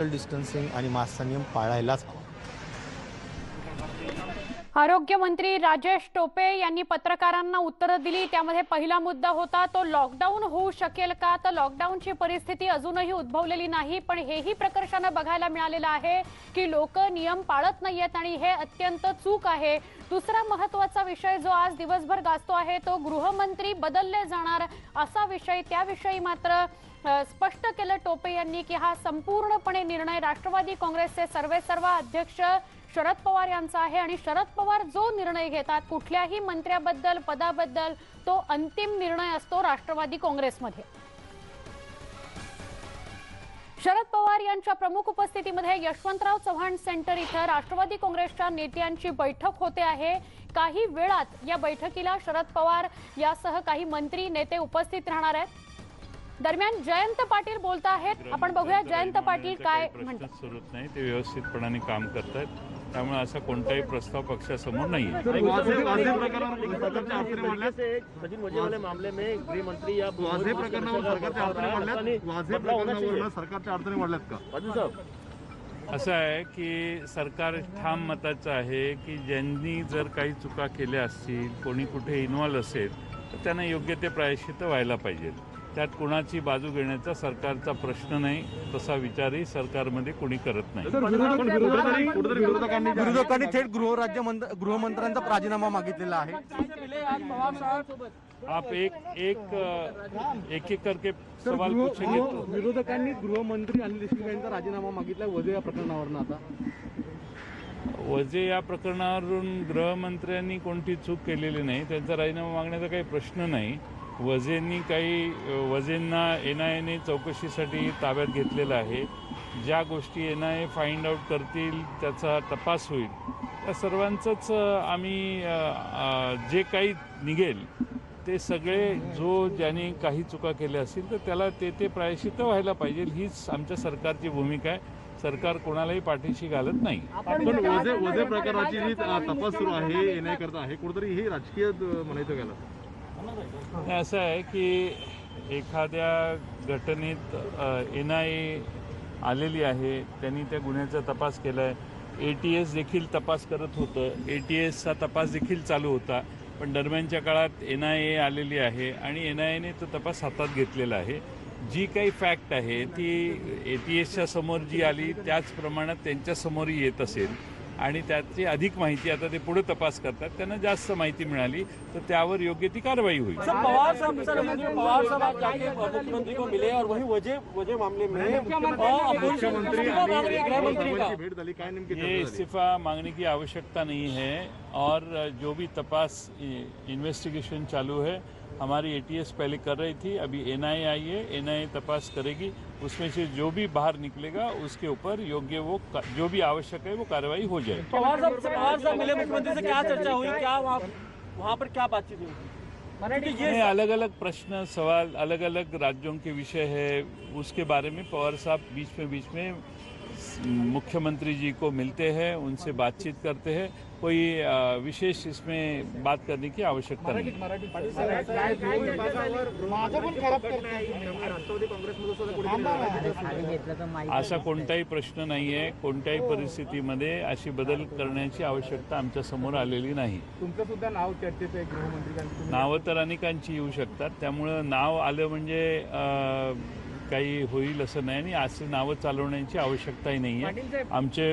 Social distancing आणि मास्कचा नियम पाळायलाच हवा। आरोग्य मंत्री राजेश टोपे यांनी पत्रकारांना उत्तर दिली। त्यामध्ये पहिला मुद्दा होता तो लॉकडाऊन होऊ शकेल का, तर लॉकडाऊनची परिस्थिती अजूनही उद्भवलेली नाही, पण हेही प्रकर्षाने बघायला मिळालेलं आहे की लोक नियम पाळत नाहीयेत आणि हे अत्यंत चूक आहे। दुसरा महत्त्वाचा विषय जो आज दिवसभर गाजतो आहे तो गृहमंत्री बदलले जाणार असा विषय। त्याविषयी मात्र स्पष्ट केलं टोपे यांनी की हा संपूर्णपणे निर्णय राष्ट्रवादी काँग्रेसचे सर्वेसर्वा अध्यक्ष शरद पवार यांचा आहे आणि शरद पवार जो निर्णय घेतात कुठल्याही मंत्र्याबद्दल पदाबद्दल तो अंतिम निर्णय असतो राष्ट्रवादी काँग्रेसमध्ये। शरद पवार यांच्या प्रमुख उपस्थितीमध्ये यशवंतराव चव्हाण सेंटर इथं राष्ट्रवादी काँग्रेसच्या नेत्यांची बैठक होते आहे। काही वेळात या बैठकीला शरद पवार यासह काही मंत्री नेते उपस्थित राहणार आहेत। दरम्यान जयंत पाटील बोलत आहेत, आपण बघूया जयंत पाटील काय म्हणतात। सुरत नाही, ते व्यवस्थितपणाने काम करतात, त्यामुळे असा कोणताही प्रस्ताव पक्षासमोर नाही है। असं आहे की सरकार ठाम मताचं आहे की ज्यांनी जर काही चुका केल्या असतील, कोणी कुठे इन्व्हॉल्व असेल तर त्यांना योग्य ते प्रायश्चित्त व्हायला पाहिजे। त्यात कुणाची बाजू घेण्याचा सरकारचा प्रश्न नाही, तसा विचारही सरकारमध्ये कोणी करत नाही। विरोधकांनी थेट गृहमंत्र्यांचा राजीनामा मागितलेला आहे। आप एक एक करके सवाल पूछेंगे। विरोधकांनी गृहमंत्री अनिल देशमुख यांचा राजीनामा मागितला वजे या प्रकरणावरून। आता वजे या प्रकरणावरून गृहमंत्र्यांनी कोणती चूक केलेली नाही, त्यांचा राजीनामा मागण्याचा काही प्रश्न नाही। वजेंना एनआयएने चौकशीसाठी ताब्यात घेतलेलं आहे। ज्या गोष्टी एनआयए फाइंड आउट करतील त्याचा तपास होईल, त्या सर्वांचंच आम्ही जे काही निघेल ते सगळे ज्यांनी काही चुका केल्या असतील तर त्याला ते प्रायश्चित्त व्हायला पाहिजे, हीच आमच्या सरकारची भूमिका आहे। सरकार कोणालाही पाठीशी घालत नाही। पण वजे प्रकाराची जी तपास सुरू आहे एनआयए करता आहे, कुठेतरी हे राजकीय म्हणायचं गेलं। असं आहे की एखाद्या घटनेत एनआयए आलेली आहे, त्यांनी त्या गुन्ह्याचा तपास केला आहे। एटीएस देखील तपास करत होतं, एटीएसचा तपास देखील चालू होता, पण दरम्यानच्या काळात एनआयए आलेली आहे आणि एनआयएने तो तपास हातात घेतलेला आहे। जी काही फॅक्ट आहे ती एटीएसच्या समोर जी आली त्याच प्रमाणात त्यांच्या समोरही येत असेल आणि त्याची अधिक माहिती आता ते पुढे तपास करतात, त्यांना जास्त माहिती मिळाली तर त्यावर योग्य ती कारवाई होईल। पवार साहब आज जाके मुख्यमंत्री को मिले और वही वजह मामले में ये इस्तीफा मांगने की आवश्यकता नहीं है और जो भी तपास इन्वेस्टिगेशन चालू है, हमारी एटीएस पहले कर रही थी, अभी एनआईए आई है, एनआईए तपास करेगी, उसमें से जो भी बाहर निकलेगा उसके ऊपर योग्य जो भी आवश्यक है वो कार्रवाई हो जाए। पवार साहब मिले मुख्यमंत्री से, क्या चर्चा हुई, क्या वहाँ पर क्या बातचीत हुई? ये अलग अलग प्रश्न सवाल अलग अलग राज्यों के विषय है, उसके बारे में पवार साहब बीच में मुख्यमंत्री जी को मिलते हैं, उनसे बातचीत करते हैं। कोई विशेष इसमें बात करने की आवश्यकता नहीं। असा कोणताही प्रश्न नाही आहे, कोणत्याही परिस्थितीमध्ये अशी बदल करण्याची आवश्यकता आमच्या समोर आलेली नाही। तुमचं सुद्धा नाव चर्चेत आहे, गृहमंत्री नावं तर अनेकांची येऊ शकतात, त्यामुळे नाव आलं म्हणजे काही होईल असं नाही आणि असे नावं चालवण्याची आवश्यकताही नाही आहे। आमचे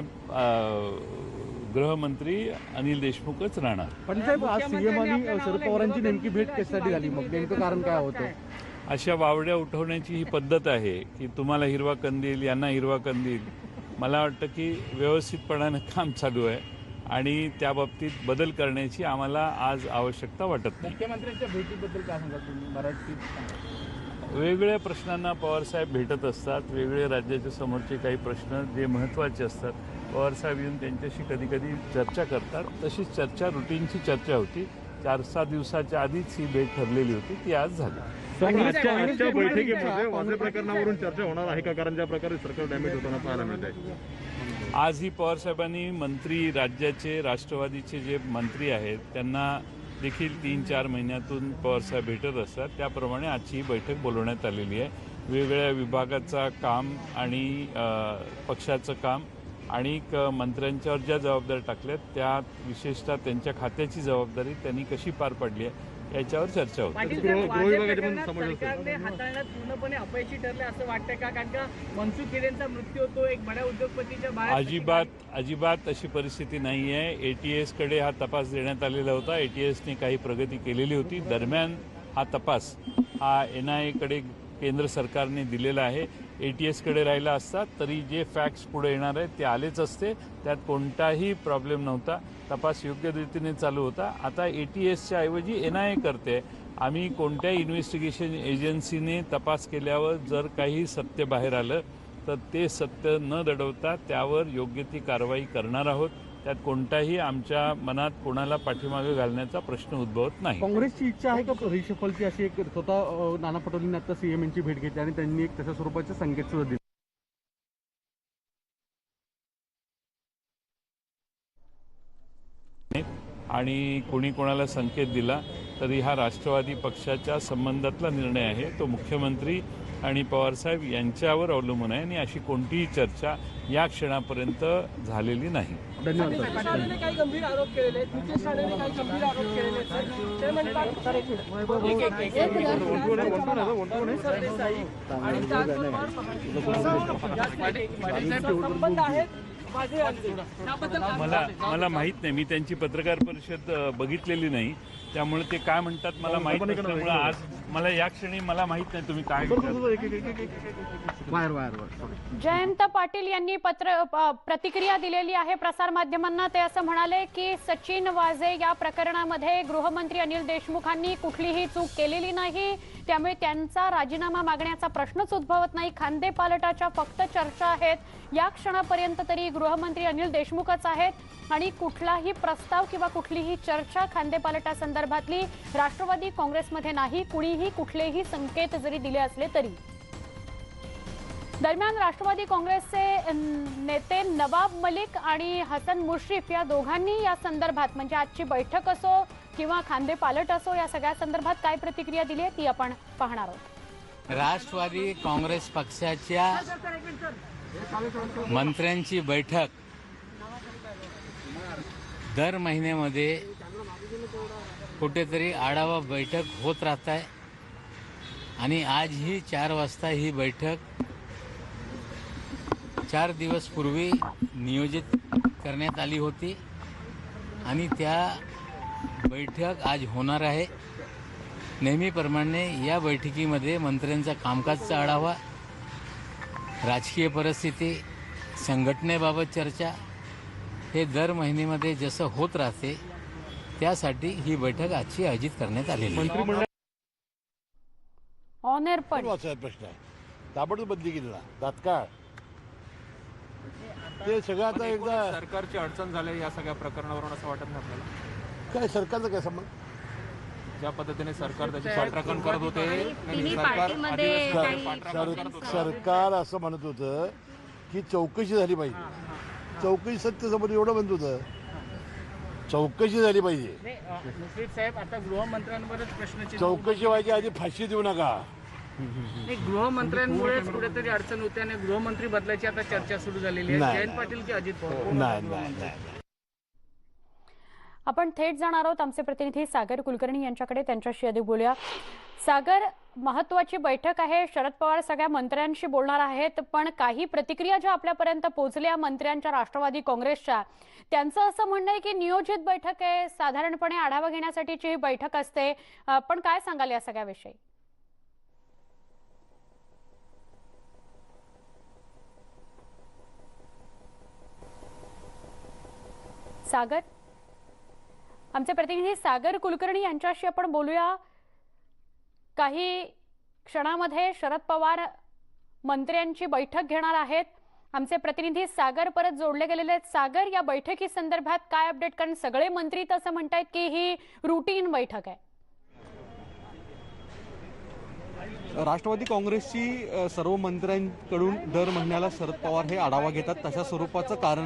गृहमंत्री अनिल देशमुखच राहणार। पण साहेब आज सीएम आणि शरद पवारांची नेमकी भेट कशासाठी झाली, मग नेमकं कारण काय होतं? अशा वावड्या उठवण्याची ही पद्धत आहे की तुम्हाला हिरवा कंदील, यांना हिरवा कंदील। मला वाटतं की व्यवस्थितपणानं काम चालू आहे आणि त्या बाबतीत बदल करण्याची आम्हाला आज आवश्यकता वाटत नाही। मुख्यमंत्र्यांच्या भेटीबद्दल काय सांगाल तुम्ही? मराठीत वेगवेगळ्या प्रश्नांना पवारसाहेब भेटत असतात, वेगवेगळे राज्याच्या समोरचे काही प्रश्न जे महत्त्वाचे असतात पवारसाहेब येऊन त्यांच्याशी कधी कधी चर्चा करतात। तशीच चर्चा रुटीनची चर्चा होती, 4-6 दिवसाच्या आधीच ही भेट ठरलेली होती, ती आज झाली। आजच्या बैठकीमध्ये वजे प्रकरणावरून चर्चा होणार आहे का? कारण ज्या प्रकारे सरकार डॅमेज होताना पाहायला मिळत आहे। आजही पवारसाहेबांनी मंत्री राज्याचे राष्ट्रवादीचे जे मंत्री आहेत त्यांना देखील 3-4 महिन्यातून पवारसाहेब भेटत असतात, त्याप्रमाणे आजची ही बैठक बोलवण्यात आलेली आहे। वेगवेगळ्या विभागाचा काम आणि पक्षाचं काम आणि मंत्र्यांच्यावर ज्या जबाबदारी टाकल्यात त्यात विशेषतः त्यांच्या खात्याची जबाबदारी त्यांनी कशी पार पडली आहे याच्यावर चर्चा होती. सरकारने हाताळण्यात पूर्णपणे अपयशी ठरले असं वाटतंय का? कारण का मनसुख हिरेंचा मृत्यू होतो, एक बड्या उद्योगपतीच्या बाहेर अजिबात अशी परिस्थिती नाही आहे. ATSकडे हा तपास देण्यात आलेला होता. ATSने काही प्रगती केलेली होती. दरम्यान हा तपास हा NIAकडे केंद्र सरकारने दिलेला आहे. ATSकडे राहिला असता तरी जे फॅक्ट्स पुढे येणार आहेत ते आलेच असते. त्यात कोणताही प्रॉब्लेम नव्हता. तपास योग्य रीतीने चालू होता. आता ATSच्या ऐवजी NIA करते. आम्ही कोणत्याही इन्व्हेस्टिगेशन एजन्सीने तपास केल्यावर जर काही सत्य बाहेर आलं तर ते सत्य न दडवता त्यावर योग्य ती कारवाई करणार आहोत. त्यात कोणताही आमच्या मनात कोणाला पाठीमागे घालण्याचा प्रश्न उद्भवत नाही. काँग्रेसची इच्छा आहे का रिशफलची? अशी एक स्वतः नाना पटोलेंनी आता CM यांची भेट घेतली आणि त्यांनी एक तशा स्वरूपाचे संकेत सुद्धा दिले. आणि कोणी कोणाला संकेत दिला तरी हा राष्ट्रवादी पक्षाच्या संबंधातला निर्णय आहे. तो मुख्यमंत्री आणि पवारसाहेब यांच्यावर अवलंबून आहे आणि अशी कोणतीही चर्चा या क्षणापर्यंत झालेली नाही. धन्यवाद. काही गंभीर आरोप केलेले आहेत. मुकेश साळवेने काही गंभीर आरोप केलेले आहेत. ते म्हणतात सरदेसाई आणि त्याचबरोबर संबंध आहेत माझे यांचे. त्याबद्दल मला माहित नाही. मी त्यांची पत्रकार परिषद बघितलेली नाही. त्यामुळे ते काय म्हणतात मला माहित नसल्यामुळे आज मला या क्षणी मला माहित नाही तुम्ही काय जयंत पाटील यांनी प्रतिक्रिया दिलेली आहे प्रसारमाध्यमांना. ते असं म्हणाले की सचिन वाझे या प्रकरणामध्ये गृहमंत्री अनिल देशमुखांनी कुठलीही चूक केलेली नाही. त्यामुळे त्यांचा राजीनामा मागण्याचा प्रश्नच उद्भवत नाही. खांदेपालटाच्या फक्त चर्चा आहेत. या क्षणापर्यंत तरी गृहमंत्री अनिल देशमुखच आहेत आणि कुठलाही प्रस्ताव किंवा कुठलीही चर्चा खांदेपालटासंदर्भातली राष्ट्रवादी काँग्रेसमध्ये नाही. कुणीही कुठलेही संकेत जरी दिले असले तरी. दरम्यान राष्ट्रवादी काँग्रेसचे नेते नवाब मलिक आणि हसन मुश्रीफ या दोघांनी या संदर्भात म्हणजे आजची बैठक असो किंवा खांदेपालट असो या सगळ्या संदर्भात काय प्रतिक्रिया दिली आहे ती आपण पाहणार आहोत. राष्ट्रवादी काँग्रेस पक्षाच्या मंत्र्यांची बैठक दर महिन्यामध्ये कुठेतरी आढावा बैठक होत राहत आहे आणि आज ही 4 वाजता ही बैठक 4 दिवस पूर्वी नियोजित करण्यात आली होती आणि त्या बैठक आज होणार आहे. नेहमीप्रमाणे या बैठकीमध्ये मंत्र्यांचा कामकाजचा आढावा, राजकीय परिस्थिती, संघटनेबाबत चर्चा हे दर महिन्यामध्ये जसं होत राहते त्यासाठी ही बैठक आजची आयोजित करण्यात आलेली आहे. ऑनर पण प्रश्न आहे. ताबडतोब बदली केली ना तात्काळ ते सगळं आता एकदा सरकारची अडचण झाली या सगळ्या प्रकरणावरून असं वाटत नाही आपल्याला? काय सरकारचा काय संबंध? ज्या पद्धतीने सरकार त्याची पाठराखण करत होते सरकार असं म्हणत होतं की चौकशी झाली पाहिजे. चौकशी सत्य समोर एवढं म्हणत होतं. चौकशी झाली पाहिजे. मुश्रीफ साहेब आता गृहमंत्र्यांवरच प्रश्न चौकशी व्हायची आधी फाशी देऊ नका. गृहमंत्र्यांमुळेच कुठेतरी अडचण होते आणि गृहमंत्री बदलायची आता चर्चा सुरू झालेली आहे. जयंत पाटील की अजित पवार? नाही. आपण थेट जाणार आहोत आमचे प्रतिनिधी सागर कुलकर्णी यांच्याकडे. त्यांच्याशी अधिक बोलूया. सागर, महत्वाची बैठक आहे. शरद पवार सगळ्या मंत्र्यांशी बोलणार आहेत, पण काही प्रतिक्रिया ज्या आपल्यापर्यंत पोहोचल्या मंत्र्यांच्या राष्ट्रवादी काँग्रेसच्या, त्यांचं असं म्हणणं आहे की नियोजित बैठक आहे, साधारणपणे आढावा घेण्यासाठीची ही बैठक असते. पण काय सांगाल या सगळ्याविषयी? सागर, आमचे प्रतिनिधी सागर कुलकर्णी यांच्याशी आपण बोलूया. काही क्षणामध्ये शरद पवार मंत्र्यांची बैठक घेणार आहेत. आमचे प्रतिनिधी सागर परत जोडले गेलेले आहेत. सागर, या बैठकी संदर्भात काय अपडेट? कारण सगळे मंत्री तसं म्हणतायत की ही रुटीन बैठक आहे. राष्ट्रवादी काँग्रेसची सर्व मंत्र्यांकडून दर महिन्याला शरद पवार हे आढावा घेतात. तशा स्वरूपाचं कारण